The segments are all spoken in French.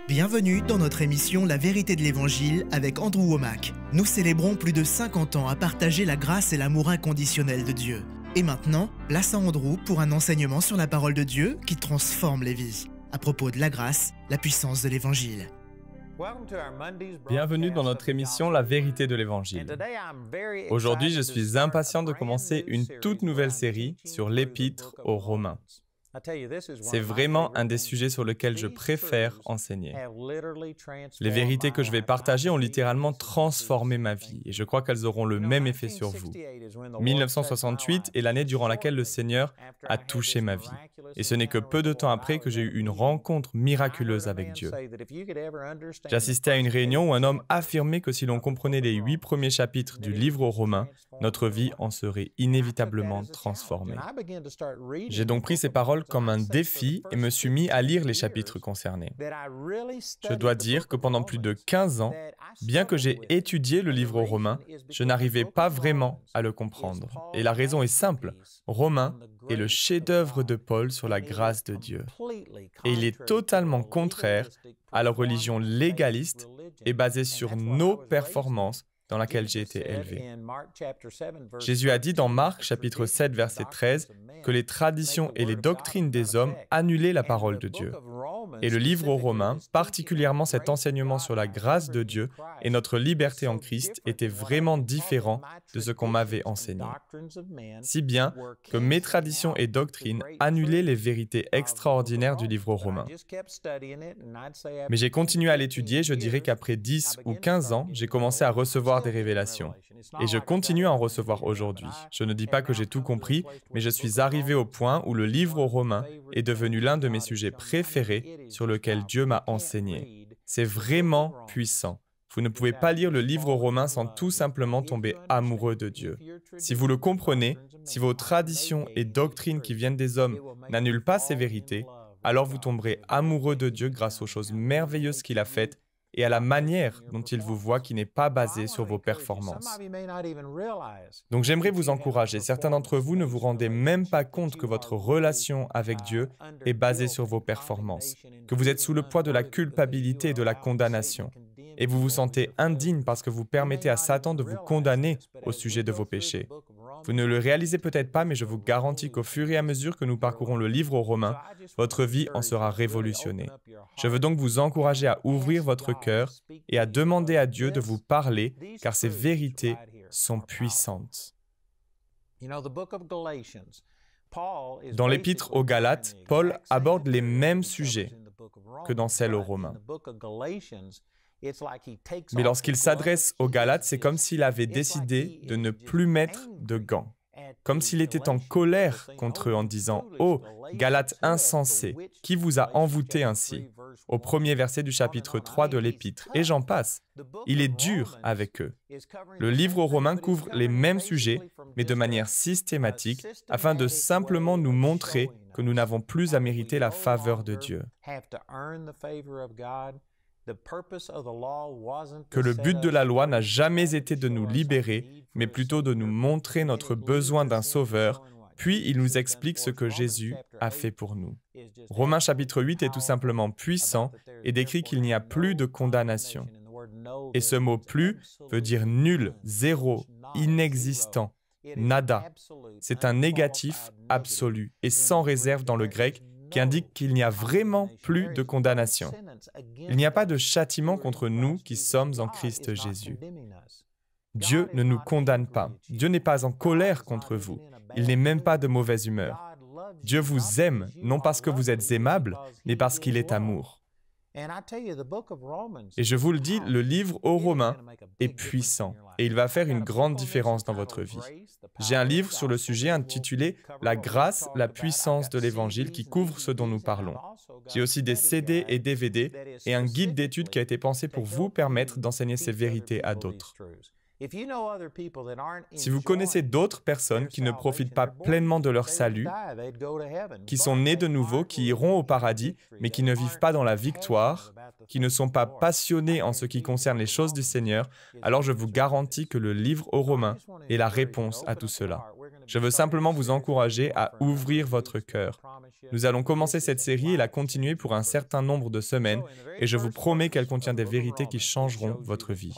Bienvenue dans notre émission La vérité de l'Évangile avec Andrew Wommack. Nous célébrons plus de 50 ans à partager la grâce et l'amour inconditionnel de Dieu. Et maintenant, place à Andrew pour un enseignement sur la parole de Dieu qui transforme les vies. À propos de la grâce, la puissance de l'Évangile. Bienvenue dans notre émission La vérité de l'Évangile. Aujourd'hui, je suis impatient de commencer une toute nouvelle série sur l'Épître aux Romains. C'est vraiment un des sujets sur lesquels je préfère enseigner. Les vérités que je vais partager ont littéralement transformé ma vie et je crois qu'elles auront le même effet sur vous. 1968 est l'année durant laquelle le Seigneur a touché ma vie. Et ce n'est que peu de temps après que j'ai eu une rencontre miraculeuse avec Dieu. J'assistais à une réunion où un homme affirmait que si l'on comprenait les 8 premiers chapitres du livre aux Romains, notre vie en serait inévitablement transformée. J'ai donc pris ces paroles comme un défi et me suis mis à lire les chapitres concernés. Je dois dire que pendant plus de 15 ans, bien que j'ai étudié le livre aux Romains, je n'arrivais pas vraiment à le comprendre. Et la raison est simple. Romains est le chef-d'œuvre de Paul sur la grâce de Dieu. Et il est totalement contraire à la religion légaliste et basée sur nos performances dans laquelle j'ai été élevé. Jésus a dit dans Marc, chapitre 7, verset 13, que les traditions et les doctrines des hommes annulaient la parole de Dieu. Et le livre aux Romains, particulièrement cet enseignement sur la grâce de Dieu et notre liberté en Christ, était vraiment différent de ce qu'on m'avait enseigné. Si bien que mes traditions et doctrines annulaient les vérités extraordinaires du livre aux Romains. Mais j'ai continué à l'étudier, je dirais qu'après 10 ou 15 ans, j'ai commencé à recevoir des révélations. Et je continue à en recevoir aujourd'hui. Je ne dis pas que j'ai tout compris, mais je suis arrivé au point où le livre aux Romains est devenu l'un de mes sujets préférés sur lequel Dieu m'a enseigné. C'est vraiment puissant. Vous ne pouvez pas lire le livre aux Romains sans tout simplement tomber amoureux de Dieu. Si vous le comprenez, si vos traditions et doctrines qui viennent des hommes n'annulent pas ces vérités, alors vous tomberez amoureux de Dieu grâce aux choses merveilleuses qu'il a faites et à la manière dont il vous voit qui n'est pas basée sur vos performances. Donc j'aimerais vous encourager. Certains d'entre vous ne vous rendez même pas compte que votre relation avec Dieu est basée sur vos performances, que vous êtes sous le poids de la culpabilité et de la condamnation, et vous vous sentez indigne parce que vous permettez à Satan de vous condamner au sujet de vos péchés. Vous ne le réalisez peut-être pas, mais je vous garantis qu'au fur et à mesure que nous parcourons le livre aux Romains, votre vie en sera révolutionnée. Je veux donc vous encourager à ouvrir votre cœur et à demander à Dieu de vous parler, car ces vérités sont puissantes. Dans l'Épître aux Galates, Paul aborde les mêmes sujets que dans celle aux Romains. Mais lorsqu'il s'adresse aux Galates, c'est comme s'il avait décidé de ne plus mettre de gants. Comme s'il était en colère contre eux en disant « Oh, Galates insensés, qui vous a envoûté ainsi ?» au premier verset du chapitre 3 de l'Épître. Et j'en passe. Il est dur avec eux. Le livre aux Romains couvre les mêmes sujets, mais de manière systématique, afin de simplement nous montrer que nous n'avons plus à mériter la faveur de Dieu. Que le but de la loi n'a jamais été de nous libérer, mais plutôt de nous montrer notre besoin d'un sauveur, puis il nous explique ce que Jésus a fait pour nous. Romains chapitre 8 est tout simplement puissant et décrit qu'il n'y a plus de condamnation. Et ce mot « plus » veut dire nul, zéro, inexistant, nada. C'est un négatif absolu et sans réserve dans le grec, qui indique qu'il n'y a vraiment plus de condamnation. Il n'y a pas de châtiment contre nous qui sommes en Christ Jésus. Dieu ne nous condamne pas. Dieu n'est pas en colère contre vous. Il n'est même pas de mauvaise humeur. Dieu vous aime, non parce que vous êtes aimable, mais parce qu'il est amour. Et je vous le dis, le livre aux Romains est puissant et il va faire une grande différence dans votre vie. J'ai un livre sur le sujet intitulé « La grâce, la puissance de l'Évangile » qui couvre ce dont nous parlons. J'ai aussi des CD et DVD et un guide d'études qui a été pensé pour vous permettre d'enseigner ces vérités à d'autres. Si vous connaissez d'autres personnes qui ne profitent pas pleinement de leur salut, qui sont nées de nouveau, qui iront au paradis, mais qui ne vivent pas dans la victoire, qui ne sont pas passionnés en ce qui concerne les choses du Seigneur, alors je vous garantis que le livre aux Romains est la réponse à tout cela. Je veux simplement vous encourager à ouvrir votre cœur. Nous allons commencer cette série et la continuer pour un certain nombre de semaines, et je vous promets qu'elle contient des vérités qui changeront votre vie.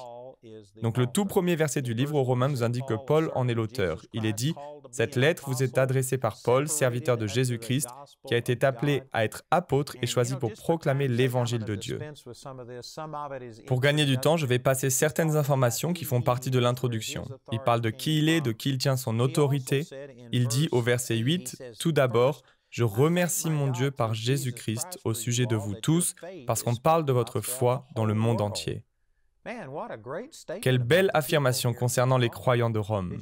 Donc le tout premier verset du livre aux Romains nous indique que Paul en est l'auteur. Il est dit « Cette lettre vous est adressée par Paul, serviteur de Jésus-Christ, qui a été appelé à être apôtre et choisi pour proclamer l'évangile de Dieu. » Pour gagner du temps, je vais passer certaines informations qui font partie de l'introduction. Il parle de qui il est, de qui il tient son autorité. Il dit au verset 8 « Tout d'abord, je remercie mon Dieu par Jésus-Christ au sujet de vous tous, parce qu'on parle de votre foi dans le monde entier. » Quelle belle affirmation concernant les croyants de Rome.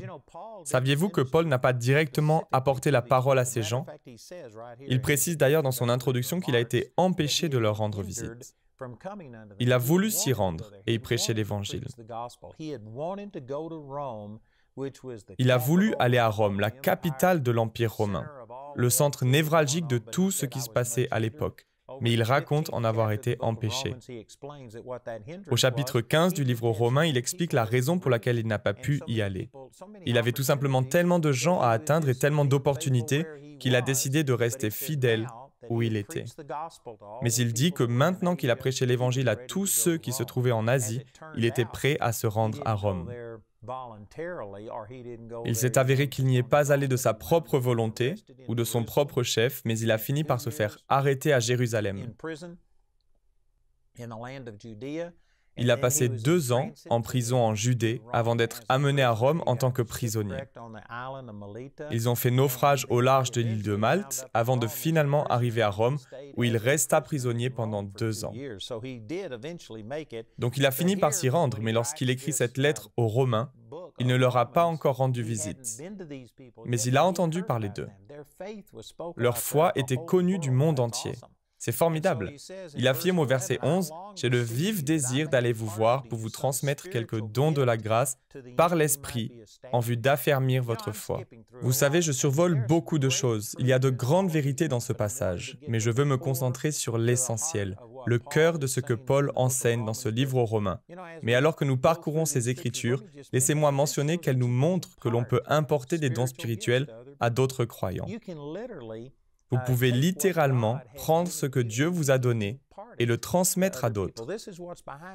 Saviez-vous que Paul n'a pas directement apporté la parole à ces gens? Il précise d'ailleurs dans son introduction qu'il a été empêché de leur rendre visite. Il a voulu s'y rendre et y prêcher l'Évangile. Il a voulu aller à Rome, la capitale de l'Empire romain, le centre névralgique de tout ce qui se passait à l'époque. Mais il raconte en avoir été empêché. Au chapitre 15 du livre aux Romains, il explique la raison pour laquelle il n'a pas pu y aller. Il avait tout simplement tellement de gens à atteindre et tellement d'opportunités qu'il a décidé de rester fidèle où il était. Mais il dit que maintenant qu'il a prêché l'Évangile à tous ceux qui se trouvaient en Asie, il était prêt à se rendre à Rome. Il s'est avéré qu'il n'y est pas allé de sa propre volonté ou de son propre chef, mais il a fini par se faire arrêter à Jérusalem. Il a passé 2 ans en prison en Judée avant d'être amené à Rome en tant que prisonnier. Ils ont fait naufrage au large de l'île de Malte avant de finalement arriver à Rome où il resta prisonnier pendant 2 ans. Donc il a fini par s'y rendre, mais lorsqu'il écrit cette lettre aux Romains, il ne leur a pas encore rendu visite. Mais il a entendu parler d'eux. Leur foi était connue du monde entier. C'est formidable. Il affirme au verset 11, « J'ai le vif désir d'aller vous voir pour vous transmettre quelques dons de la grâce par l'Esprit en vue d'affermir votre foi. » Vous savez, je survole beaucoup de choses. Il y a de grandes vérités dans ce passage, mais je veux me concentrer sur l'essentiel, le cœur de ce que Paul enseigne dans ce livre aux Romains. Mais alors que nous parcourons ces Écritures, laissez-moi mentionner qu'elles nous montrent que l'on peut importer des dons spirituels à d'autres croyants. Vous pouvez littéralement prendre ce que Dieu vous a donné et le transmettre à d'autres.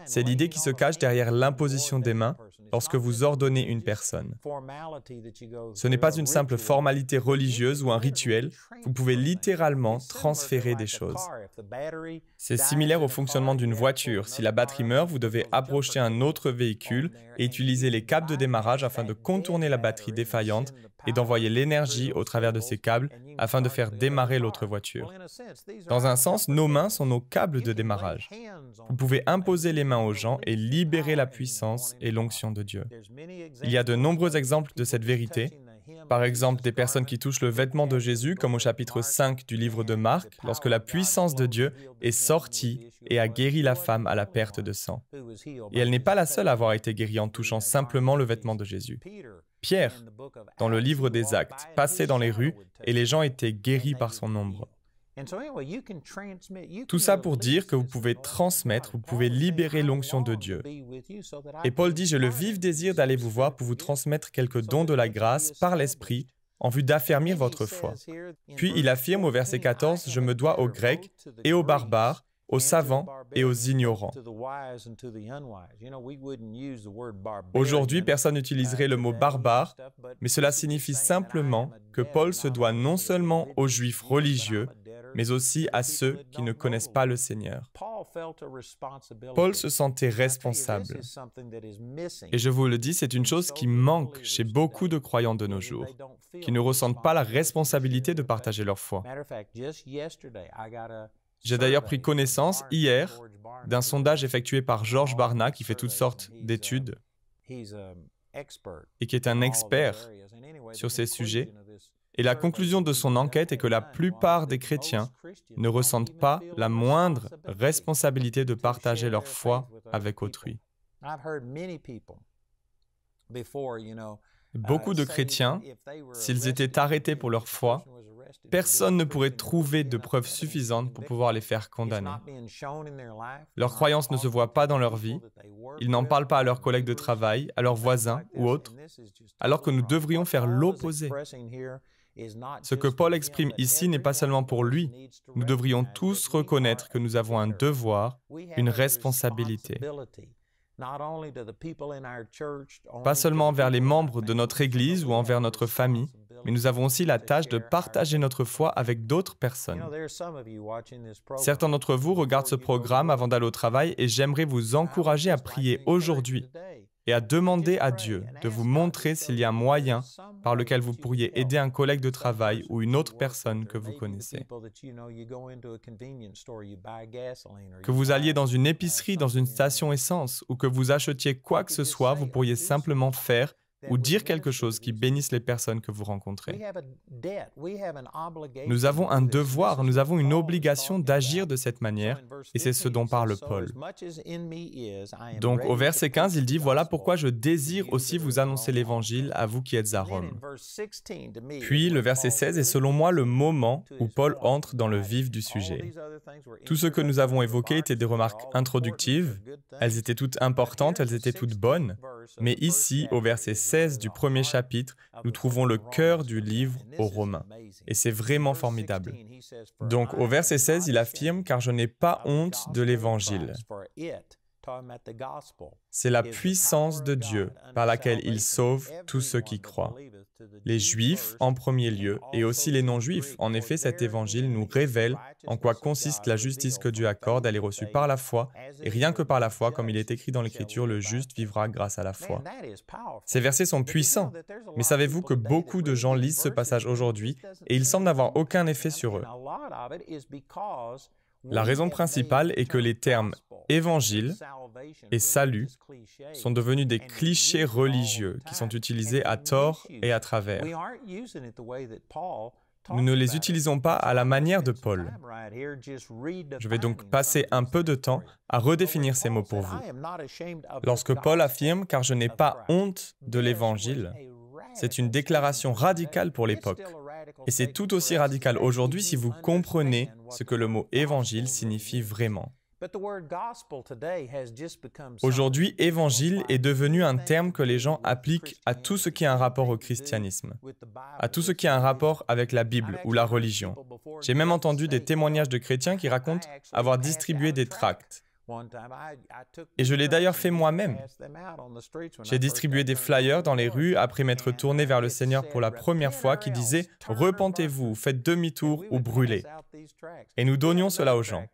C'est l'idée qui se cache derrière l'imposition des mains lorsque vous ordonnez une personne. Ce n'est pas une simple formalité religieuse ou un rituel, vous pouvez littéralement transférer des choses. C'est similaire au fonctionnement d'une voiture. Si la batterie meurt, vous devez approcher un autre véhicule et utiliser les câbles de démarrage afin de contourner la batterie défaillante et d'envoyer l'énergie au travers de ces câbles afin de faire démarrer l'autre voiture. Dans un sens, nos mains sont nos câbles de démarrage. Vous pouvez imposer les mains aux gens et libérer la puissance et l'onction de Dieu. Il y a de nombreux exemples de cette vérité. Par exemple, des personnes qui touchent le vêtement de Jésus, comme au chapitre 5 du livre de Marc, lorsque la puissance de Dieu est sortie et a guéri la femme à la perte de sang. Et elle n'est pas la seule à avoir été guérie en touchant simplement le vêtement de Jésus. Pierre, dans le livre des Actes, passait dans les rues et les gens étaient guéris par son ombre. Tout ça pour dire que vous pouvez transmettre, vous pouvez libérer l'onction de Dieu. Et Paul dit, j'ai le vif désir d'aller vous voir pour vous transmettre quelques dons de la grâce par l'Esprit en vue d'affermir votre foi. Puis il affirme au verset 14, je me dois aux Grecs et aux barbares, aux savants et aux ignorants. Aujourd'hui, personne n'utiliserait le mot barbare, mais cela signifie simplement que Paul se doit non seulement aux Juifs religieux, mais aussi à ceux qui ne connaissent pas le Seigneur. Paul se sentait responsable. Et je vous le dis, c'est une chose qui manque chez beaucoup de croyants de nos jours, qui ne ressentent pas la responsabilité de partager leur foi. J'ai d'ailleurs pris connaissance hier d'un sondage effectué par George Barna qui fait toutes sortes d'études et qui est un expert sur ces sujets. Et la conclusion de son enquête est que la plupart des chrétiens ne ressentent pas la moindre responsabilité de partager leur foi avec autrui. Beaucoup de chrétiens, s'ils étaient arrêtés pour leur foi, personne ne pourrait trouver de preuves suffisantes pour pouvoir les faire condamner. Leurs croyances ne se voient pas dans leur vie, ils n'en parlent pas à leurs collègues de travail, à leurs voisins ou autres, alors que nous devrions faire l'opposé. Ce que Paul exprime ici n'est pas seulement pour lui. Nous devrions tous reconnaître que nous avons un devoir, une responsabilité. Pas seulement envers les membres de notre Église ou envers notre famille, mais nous avons aussi la tâche de partager notre foi avec d'autres personnes. Certains d'entre vous regardent ce programme avant d'aller au travail et j'aimerais vous encourager à prier aujourd'hui et à demander à Dieu de vous montrer s'il y a un moyen par lequel vous pourriez aider un collègue de travail ou une autre personne que vous connaissez. Que vous alliez dans une épicerie, dans une station essence, ou que vous achetiez quoi que ce soit, vous pourriez simplement faire ou dire quelque chose qui bénisse les personnes que vous rencontrez. Nous avons un devoir, nous avons une obligation d'agir de cette manière, et c'est ce dont parle Paul. Donc au verset 15, il dit « Voilà pourquoi je désire aussi vous annoncer l'Évangile à vous qui êtes à Rome. » Puis le verset 16 est selon moi le moment où Paul entre dans le vif du sujet. Tout ce que nous avons évoqué étaient des remarques introductives, elles étaient toutes importantes, elles étaient toutes bonnes, mais ici, au verset 16 du premier chapitre, nous trouvons le cœur du livre aux Romains. Et c'est vraiment formidable. Donc, au verset 16, il affirme « Car je n'ai pas honte de l'Évangile ». C'est la puissance de Dieu par laquelle il sauve tous ceux qui croient. Les Juifs en premier lieu et aussi les non-Juifs. En effet, cet évangile nous révèle en quoi consiste la justice que Dieu accorde. Elle est reçue par la foi et rien que par la foi, comme il est écrit dans l'Écriture, le juste vivra grâce à la foi. Ces versets sont puissants, mais savez-vous que beaucoup de gens lisent ce passage aujourd'hui et il semble n'avoir aucun effet sur eux. La raison principale est que les termes « évangile » et « salut » sont devenus des clichés religieux qui sont utilisés à tort et à travers. Nous ne les utilisons pas à la manière de Paul. Je vais donc passer un peu de temps à redéfinir ces mots pour vous. Lorsque Paul affirme « car je n'ai pas honte de l'Évangile », c'est une déclaration radicale pour l'époque. Et c'est tout aussi radical aujourd'hui si vous comprenez ce que le mot « évangile » signifie vraiment. Aujourd'hui, « évangile » est devenu un terme que les gens appliquent à tout ce qui a un rapport au christianisme, à tout ce qui a un rapport avec la Bible ou la religion. J'ai même entendu des témoignages de chrétiens qui racontent avoir distribué des tracts. Et je l'ai d'ailleurs fait moi-même. J'ai distribué des flyers dans les rues après m'être tourné vers le Seigneur pour la première fois qui disaient « Repentez-vous, faites demi-tour ou brûlez ». Et nous donnions cela aux gens.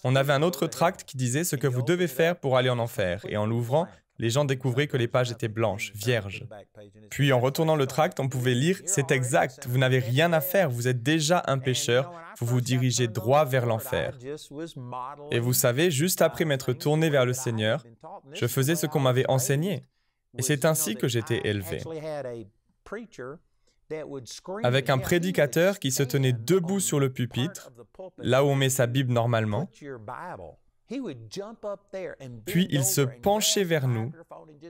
On avait un autre tract qui disait ce que vous devez faire pour aller en enfer. Et en l'ouvrant, les gens découvraient que les pages étaient blanches, vierges. Puis en retournant le tract, on pouvait lire « C'est exact, vous n'avez rien à faire, vous êtes déjà un pécheur, vous vous dirigez droit vers l'enfer. » Et vous savez, juste après m'être tourné vers le Seigneur, je faisais ce qu'on m'avait enseigné. Et c'est ainsi que j'étais élevé. Avec un prédicateur qui se tenait debout sur le pupitre, là où on met sa Bible normalement, puis il se penchait vers nous,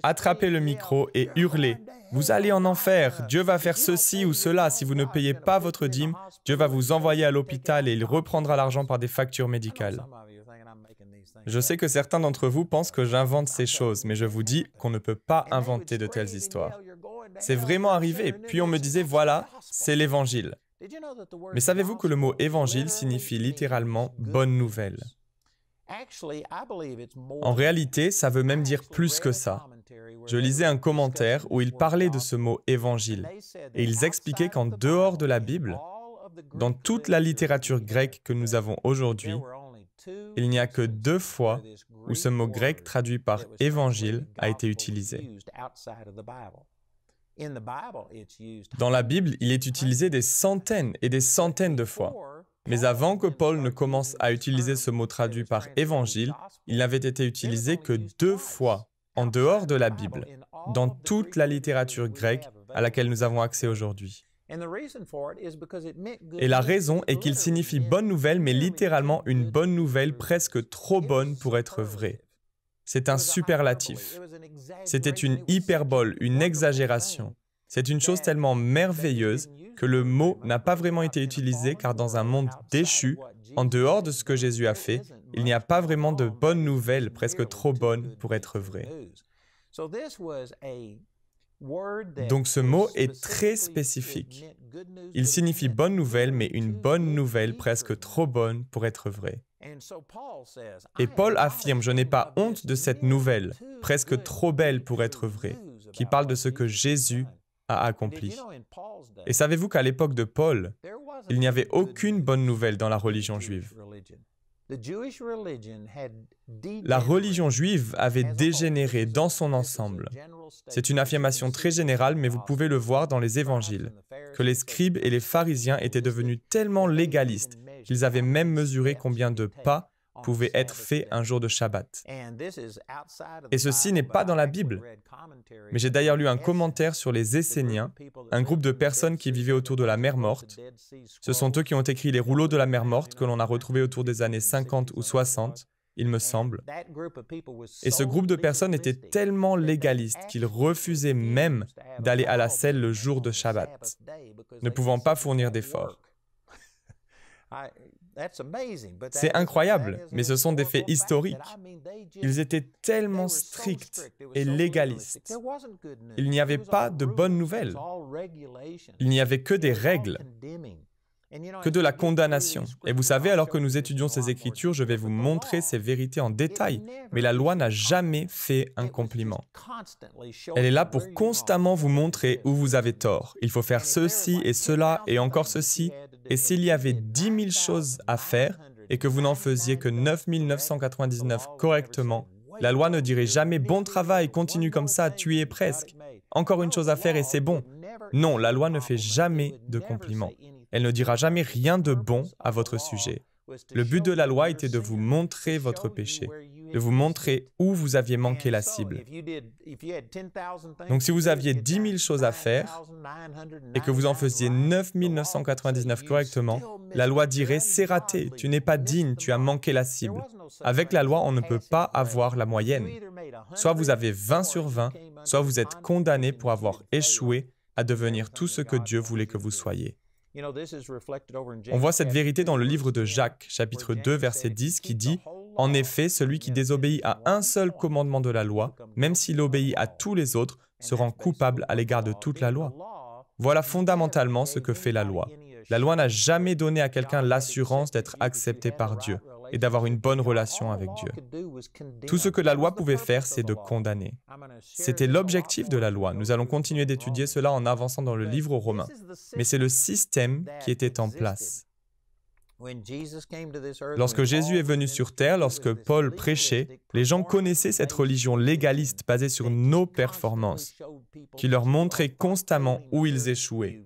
attrapait le micro et hurlait « Vous allez en enfer, Dieu va faire ceci ou cela, si vous ne payez pas votre dîme, Dieu va vous envoyer à l'hôpital et il reprendra l'argent par des factures médicales. » Je sais que certains d'entre vous pensent que j'invente ces choses, mais je vous dis qu'on ne peut pas inventer de telles histoires. C'est vraiment arrivé, puis on me disait « Voilà, c'est l'Évangile. » Mais savez-vous que le mot « évangile » signifie littéralement « bonne nouvelle ». En réalité, ça veut même dire plus que ça. Je lisais un commentaire où ils parlaient de ce mot « évangile » et ils expliquaient qu'en dehors de la Bible, dans toute la littérature grecque que nous avons aujourd'hui, il n'y a que 2 fois où ce mot grec traduit par « évangile » a été utilisé. Dans la Bible, il est utilisé des centaines et des centaines de fois. Mais avant que Paul ne commence à utiliser ce mot traduit par « évangile », il n'avait été utilisé que 2 fois, en dehors de la Bible, dans toute la littérature grecque à laquelle nous avons accès aujourd'hui. Et la raison est qu'il signifie « bonne nouvelle », mais littéralement une bonne nouvelle presque trop bonne pour être vraie. C'est un superlatif. C'était une hyperbole, une exagération. C'est une chose tellement merveilleuse que le mot n'a pas vraiment été utilisé car dans un monde déchu, en dehors de ce que Jésus a fait, il n'y a pas vraiment de bonnes nouvelles, presque trop bonnes pour être vraies. Donc ce mot est très spécifique. Il signifie bonne nouvelle, mais une bonne nouvelle presque trop bonne pour être vraie. Et Paul affirme, je n'ai pas honte de cette nouvelle, presque trop belle pour être vraie, qui parle de ce que Jésus a accompli. Et savez-vous qu'à l'époque de Paul, il n'y avait aucune bonne nouvelle dans la religion juive. La religion juive avait dégénéré dans son ensemble. C'est une affirmation très générale, mais vous pouvez le voir dans les évangiles, que les scribes et les pharisiens étaient devenus tellement légalistes qu'ils avaient même mesuré combien de pas pouvaient être faits un jour de Shabbat. Et ceci n'est pas dans la Bible. Mais j'ai d'ailleurs lu un commentaire sur les Esséniens, un groupe de personnes qui vivaient autour de la mer Morte. Ce sont eux qui ont écrit les rouleaux de la mer Morte que l'on a retrouvés autour des années 50 ou 60, il me semble. Et ce groupe de personnes était tellement légaliste qu'ils refusaient même d'aller à la selle le jour de Shabbat, ne pouvant pas fournir d'efforts. C'est incroyable, mais ce sont des faits historiques. Ils étaient tellement stricts et légalistes. Il n'y avait pas de bonnes nouvelles. Il n'y avait que des règles, que de la condamnation. Et vous savez, alors que nous étudions ces Écritures, je vais vous montrer ces vérités en détail. Mais la loi n'a jamais fait un compliment. Elle est là pour constamment vous montrer où vous avez tort. Il faut faire ceci et cela et encore ceci. Et s'il y avait 10 000 choses à faire et que vous n'en faisiez que 9 999 correctement, la loi ne dirait jamais « bon travail, continue comme ça, tu y es presque. Encore une chose à faire et c'est bon ». Non, la loi ne fait jamais de compliments. Elle ne dira jamais rien de bon à votre sujet. Le but de la loi était de vous montrer votre péché, de vous montrer où vous aviez manqué la cible. Donc si vous aviez 10 000 choses à faire et que vous en faisiez 9 999 correctement, la loi dirait « c'est raté, tu n'es pas digne, tu as manqué la cible ». Avec la loi, on ne peut pas avoir la moyenne. Soit vous avez 20 sur 20, soit vous êtes condamné pour avoir échoué à devenir tout ce que Dieu voulait que vous soyez. On voit cette vérité dans le livre de Jacques, chapitre 2, verset 10, qui dit « En effet, celui qui désobéit à un seul commandement de la loi, même s'il obéit à tous les autres, se rend coupable à l'égard de toute la loi. » Voilà fondamentalement ce que fait la loi. La loi n'a jamais donné à quelqu'un l'assurance d'être accepté par Dieu et d'avoir une bonne relation avec Dieu. Tout ce que la loi pouvait faire, c'est de condamner. C'était l'objectif de la loi. Nous allons continuer d'étudier cela en avançant dans le livre aux Romains. Mais c'est le système qui était en place. Lorsque Jésus est venu sur terre, lorsque Paul prêchait, les gens connaissaient cette religion légaliste basée sur nos performances, qui leur montrait constamment où ils échouaient,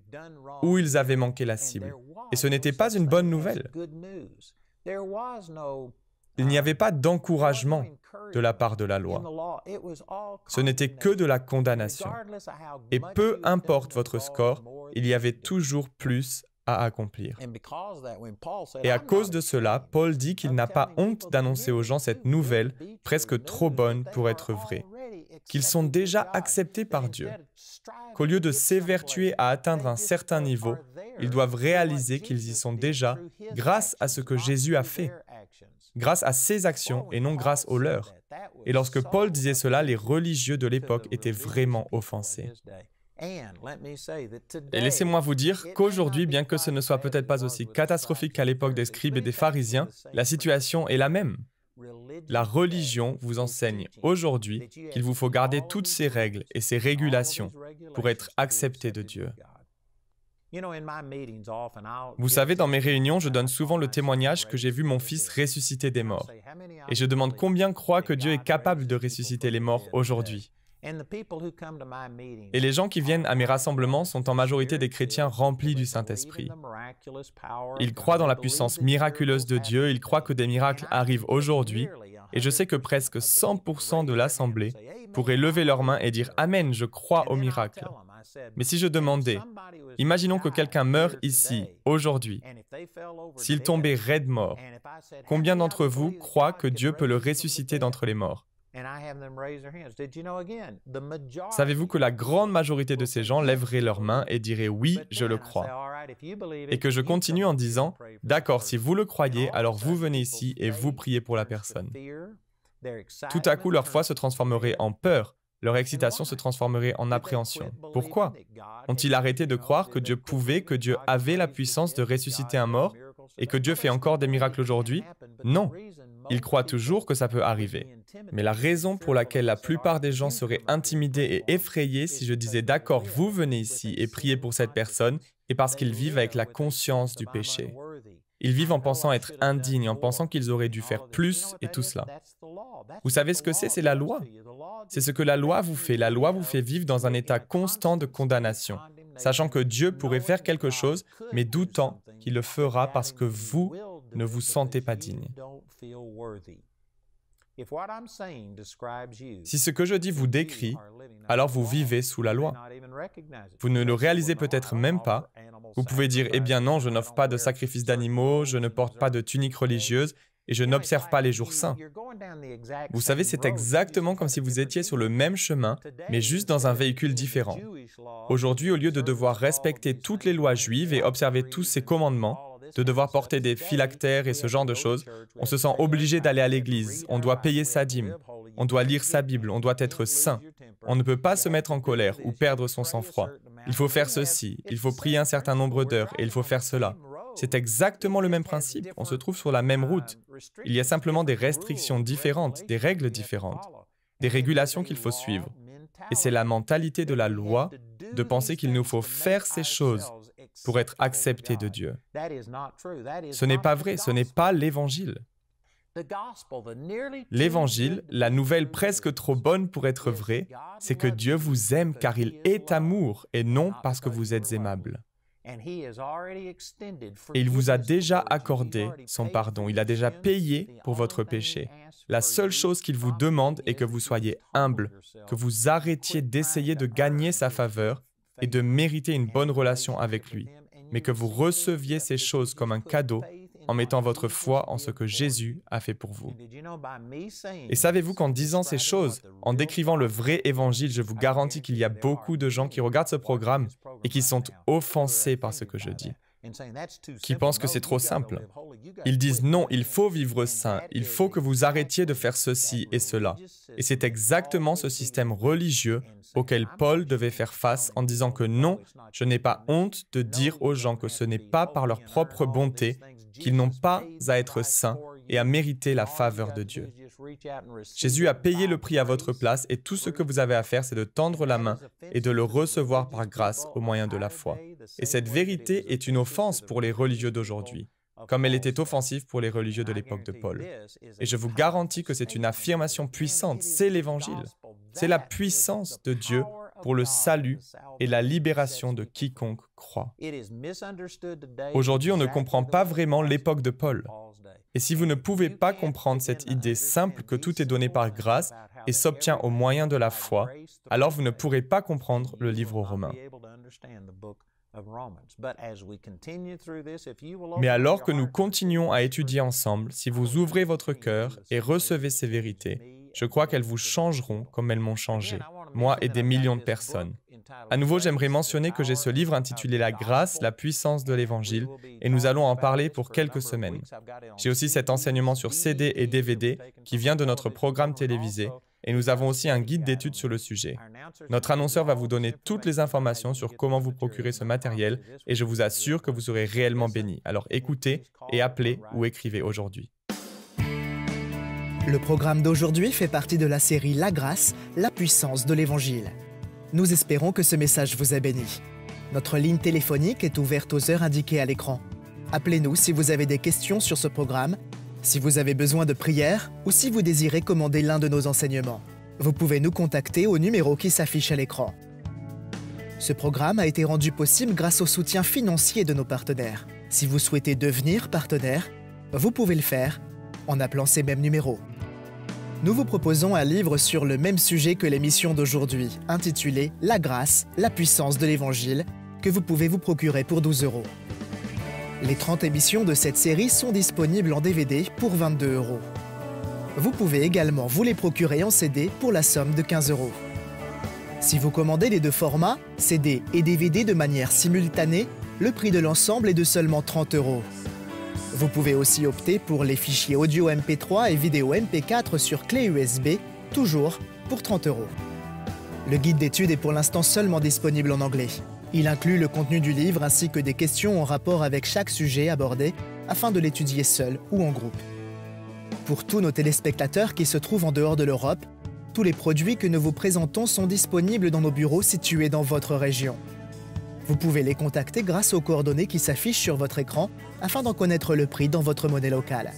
où ils avaient manqué la cible. Et ce n'était pas une bonne nouvelle. Il n'y avait pas d'encouragement de la part de la loi. Ce n'était que de la condamnation. Et peu importe votre score, il y avait toujours plus à accomplir. Et à cause de cela, Paul dit qu'il n'a pas honte d'annoncer aux gens cette nouvelle presque trop bonne pour être vraie, qu'ils sont déjà acceptés par Dieu, qu'au lieu de s'évertuer à atteindre un certain niveau, ils doivent réaliser qu'ils y sont déjà grâce à ce que Jésus a fait, grâce à ses actions et non grâce aux leurs. Et lorsque Paul disait cela, les religieux de l'époque étaient vraiment offensés. Et laissez-moi vous dire qu'aujourd'hui, bien que ce ne soit peut-être pas aussi catastrophique qu'à l'époque des scribes et des pharisiens, la situation est la même. La religion vous enseigne aujourd'hui qu'il vous faut garder toutes ces règles et ces régulations pour être accepté de Dieu. Vous savez, dans mes réunions, je donne souvent le témoignage que j'ai vu mon fils ressusciter des morts. Et je demande combien croient que Dieu est capable de ressusciter les morts aujourd'hui. Et les gens qui viennent à mes rassemblements sont en majorité des chrétiens remplis du Saint-Esprit. Ils croient dans la puissance miraculeuse de Dieu, ils croient que des miracles arrivent aujourd'hui, et je sais que presque 100% de l'Assemblée pourraient lever leurs mains et dire « Amen, je crois au miracle ». Mais si je demandais, imaginons que quelqu'un meure ici, aujourd'hui, s'il tombait raide mort, combien d'entre vous croient que Dieu peut le ressusciter d'entre les morts? Savez-vous que la grande majorité de ces gens lèveraient leurs mains et diraient « Oui, je le crois ». Et que je continue en disant « D'accord, si vous le croyez, alors vous venez ici et vous priez pour la personne. » Tout à coup, leur foi se transformerait en peur. Leur excitation se transformerait en appréhension. Pourquoi? Ont-ils arrêté de croire que Dieu pouvait, que Dieu avait la puissance de ressusciter un mort et que Dieu fait encore des miracles aujourd'hui? Non. Ils croient toujours que ça peut arriver. Mais la raison pour laquelle la plupart des gens seraient intimidés et effrayés si je disais « D'accord, vous venez ici et priez pour cette personne » est parce qu'ils vivent avec la conscience du péché. Ils vivent en pensant être indignes, en pensant qu'ils auraient dû faire plus et tout cela. Vous savez ce que c'est? C'est la loi. C'est ce que la loi vous fait. La loi vous fait vivre dans un état constant de condamnation, sachant que Dieu pourrait faire quelque chose, mais doutant qu'il le fera parce que vous ne vous sentez pas digne. Si ce que je dis vous décrit, alors vous vivez sous la loi. Vous ne le réalisez peut-être même pas. Vous pouvez dire « Eh bien non, je n'offre pas de sacrifice d'animaux, je ne porte pas de tunique religieuse et je n'observe pas les jours saints. » Vous savez, c'est exactement comme si vous étiez sur le même chemin, mais juste dans un véhicule différent. Aujourd'hui, au lieu de devoir respecter toutes les lois juives et observer tous ces commandements, de devoir porter des phylactères et ce genre de choses, on se sent obligé d'aller à l'église, on doit payer sa dîme, on doit lire sa Bible, on doit être saint. On ne peut pas se mettre en colère ou perdre son sang-froid. Il faut faire ceci, il faut prier un certain nombre d'heures et il faut faire cela. C'est exactement le même principe, on se trouve sur la même route. Il y a simplement des restrictions différentes, des règles différentes, des régulations qu'il faut suivre. Et c'est la mentalité de la loi de penser qu'il nous faut faire ces choses pour être accepté de Dieu. Ce n'est pas vrai, ce n'est pas l'Évangile. L'Évangile, la nouvelle presque trop bonne pour être vraie, c'est que Dieu vous aime car il est amour et non parce que vous êtes aimable. Et il vous a déjà accordé son pardon, il a déjà payé pour votre péché. La seule chose qu'il vous demande est que vous soyez humble, que vous arrêtiez d'essayer de gagner sa faveur et de mériter une bonne relation avec lui, mais que vous receviez ces choses comme un cadeau en mettant votre foi en ce que Jésus a fait pour vous. Et savez-vous qu'en disant ces choses, en décrivant le vrai évangile, je vous garantis qu'il y a beaucoup de gens qui regardent ce programme et qui sont offensés par ce que je dis, qui pensent que c'est trop simple. Ils disent non, il faut vivre saint, il faut que vous arrêtiez de faire ceci et cela. Et c'est exactement ce système religieux auquel Paul devait faire face en disant que non, je n'ai pas honte de dire aux gens que ce n'est pas par leur propre bonté qu'ils n'ont pas à être saints et à mériter la faveur de Dieu. Jésus a payé le prix à votre place et tout ce que vous avez à faire, c'est de tendre la main et de le recevoir par grâce au moyen de la foi. Et cette vérité est une offense pour les religieux d'aujourd'hui, comme elle était offensive pour les religieux de l'époque de Paul. Et je vous garantis que c'est une affirmation puissante, c'est l'Évangile. C'est la puissance de Dieu pour le salut et la libération de quiconque croit. Aujourd'hui, on ne comprend pas vraiment l'époque de Paul. Et si vous ne pouvez pas comprendre cette idée simple que tout est donné par grâce et s'obtient au moyen de la foi, alors vous ne pourrez pas comprendre le livre aux Romains. Mais alors que nous continuons à étudier ensemble, si vous ouvrez votre cœur et recevez ces vérités, je crois qu'elles vous changeront comme elles m'ont changé, moi et des millions de personnes. À nouveau, j'aimerais mentionner que j'ai ce livre intitulé « La grâce, la puissance de l'Évangile » et nous allons en parler pour quelques semaines. J'ai aussi cet enseignement sur CD et DVD qui vient de notre programme télévisé et nous avons aussi un guide d'études sur le sujet. Notre annonceur va vous donner toutes les informations sur comment vous procurer ce matériel et je vous assure que vous serez réellement bénis. Alors écoutez et appelez ou écrivez aujourd'hui. Le programme d'aujourd'hui fait partie de la série La grâce, la puissance de l'Évangile. Nous espérons que ce message vous a béni. Notre ligne téléphonique est ouverte aux heures indiquées à l'écran. Appelez-nous si vous avez des questions sur ce programme, si vous avez besoin de prière ou si vous désirez commander l'un de nos enseignements. Vous pouvez nous contacter au numéro qui s'affiche à l'écran. Ce programme a été rendu possible grâce au soutien financier de nos partenaires. Si vous souhaitez devenir partenaire, vous pouvez le faire en appelant ces mêmes numéros. Nous vous proposons un livre sur le même sujet que l'émission d'aujourd'hui, intitulé « La grâce, la puissance de l'Évangile » que vous pouvez vous procurer pour 12 €. Les 30 émissions de cette série sont disponibles en DVD pour 22 €. Vous pouvez également vous les procurer en CD pour la somme de 15 €. Si vous commandez les deux formats, CD et DVD de manière simultanée, le prix de l'ensemble est de seulement 30 €. Vous pouvez aussi opter pour les fichiers audio MP3 et vidéo MP4 sur clé USB, toujours pour 30 €. Le guide d'études est pour l'instant seulement disponible en anglais. Il inclut le contenu du livre ainsi que des questions en rapport avec chaque sujet abordé afin de l'étudier seul ou en groupe. Pour tous nos téléspectateurs qui se trouvent en dehors de l'Europe, tous les produits que nous vous présentons sont disponibles dans nos bureaux situés dans votre région. Vous pouvez les contacter grâce aux coordonnées qui s'affichent sur votre écran afin d'en connaître le prix dans votre monnaie locale.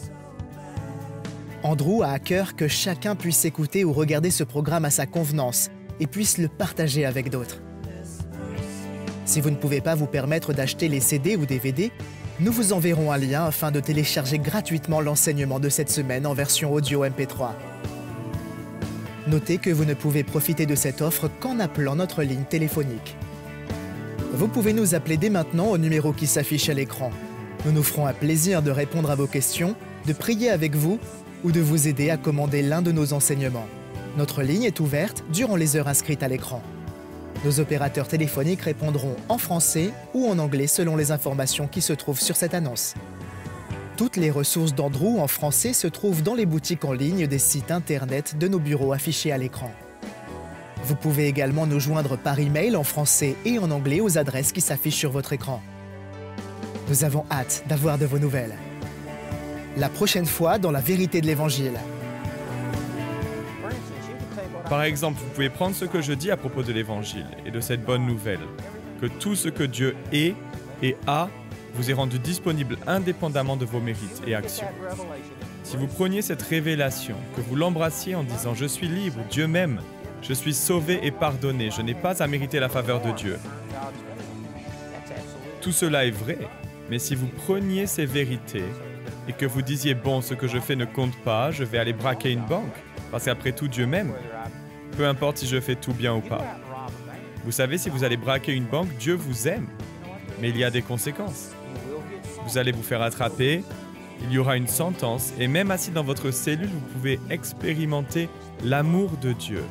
Andrew a à cœur que chacun puisse écouter ou regarder ce programme à sa convenance et puisse le partager avec d'autres. Si vous ne pouvez pas vous permettre d'acheter les CD ou DVD, nous vous enverrons un lien afin de télécharger gratuitement l'enseignement de cette semaine en version audio MP3. Notez que vous ne pouvez profiter de cette offre qu'en appelant notre ligne téléphonique. Vous pouvez nous appeler dès maintenant au numéro qui s'affiche à l'écran. Nous nous ferons un plaisir de répondre à vos questions, de prier avec vous ou de vous aider à commander l'un de nos enseignements. Notre ligne est ouverte durant les heures inscrites à l'écran. Nos opérateurs téléphoniques répondront en français ou en anglais selon les informations qui se trouvent sur cette annonce. Toutes les ressources d'Andrew en français se trouvent dans les boutiques en ligne des sites internet de nos bureaux affichés à l'écran. Vous pouvez également nous joindre par email en français et en anglais aux adresses qui s'affichent sur votre écran. Nous avons hâte d'avoir de vos nouvelles. La prochaine fois dans la vérité de l'Évangile. Par exemple, vous pouvez prendre ce que je dis à propos de l'Évangile et de cette bonne nouvelle, que tout ce que Dieu est et a vous est rendu disponible indépendamment de vos mérites et actions. Si vous preniez cette révélation, que vous l'embrassiez en disant « Je suis libre, Dieu m'aime, je suis sauvé et pardonné, je n'ai pas à mériter la faveur de Dieu ». Tout cela est vrai, mais si vous preniez ces vérités et que vous disiez « Bon, ce que je fais ne compte pas, je vais aller braquer une banque, parce qu'après tout, Dieu m'aime », peu importe si je fais tout bien ou pas. Vous savez, si vous allez braquer une banque, Dieu vous aime, mais il y a des conséquences. Vous allez vous faire attraper, il y aura une sentence, et même assis dans votre cellule, vous pouvez expérimenter l'amour de Dieu,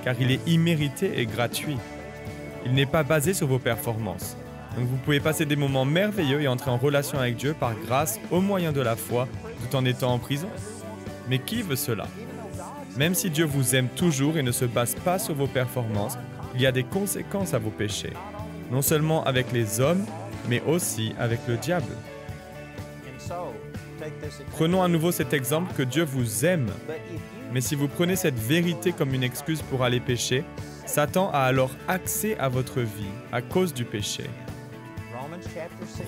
car il est immérité et gratuit. Il n'est pas basé sur vos performances. Donc vous pouvez passer des moments merveilleux et entrer en relation avec Dieu par grâce au moyen de la foi, tout en étant en prison. Mais qui veut cela ? Même si Dieu vous aime toujours et ne se base pas sur vos performances, il y a des conséquences à vos péchés, non seulement avec les hommes, mais aussi avec le diable. Prenons à nouveau cet exemple que Dieu vous aime, mais si vous prenez cette vérité comme une excuse pour aller pécher, Satan a alors accès à votre vie à cause du péché.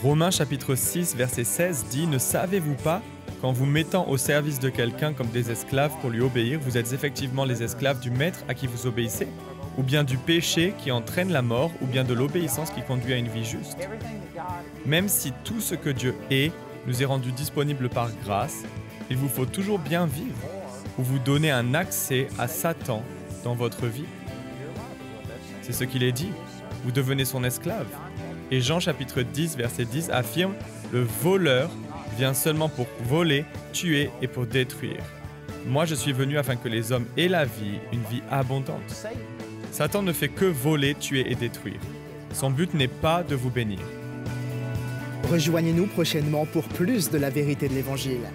Romains chapitre 6, verset 16 dit « Ne savez-vous pas qu'en vous mettant au service de quelqu'un comme des esclaves pour lui obéir, vous êtes effectivement les esclaves du maître à qui vous obéissez, ou bien du péché qui entraîne la mort, ou bien de l'obéissance qui conduit à une vie juste. Même si tout ce que Dieu est nous est rendu disponible par grâce, il vous faut toujours bien vivre, ou vous donner un accès à Satan dans votre vie. C'est ce qu'il est dit, vous devenez son esclave. Et Jean chapitre 10, verset 10 affirme « Le voleur vient seulement pour voler, tuer et pour détruire. Moi, je suis venu afin que les hommes aient la vie, une vie abondante. » Satan ne fait que voler, tuer et détruire. Son but n'est pas de vous bénir. Rejoignez-nous prochainement pour plus de la vérité de l'Évangile.